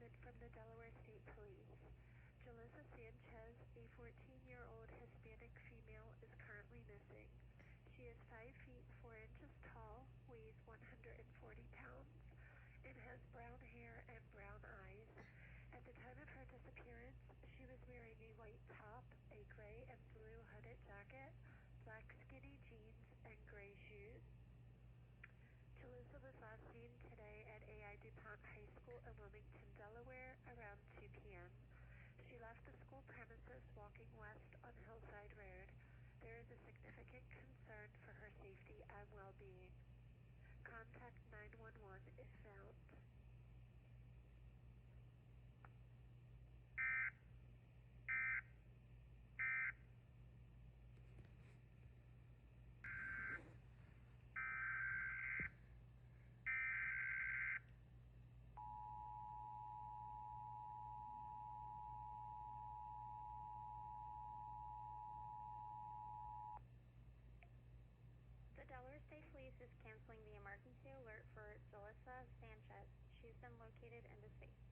announcement from the Delaware State Police. Jalissa Sanchez, a 14-year-old Hispanic female, is currently missing. She is 5 feet 4 inches tall, weighs 140 pounds, and has brown hair and brown eyes. At the time of her disappearance, she was wearing a white top, a gray and blue hooded jacket, black skinny jeans, and gray shoes. Jalissa was last seen today at A.I. DuPont High School in Wilmington, Delaware, around 2 p.m. She left the school premises walking west on Hillside Road. There is a significant concern for her safety and well-being. Contact 911 if found. The Delaware State Police is canceling the emergency alert for Jalissa Sanchez. She's been located in the safe.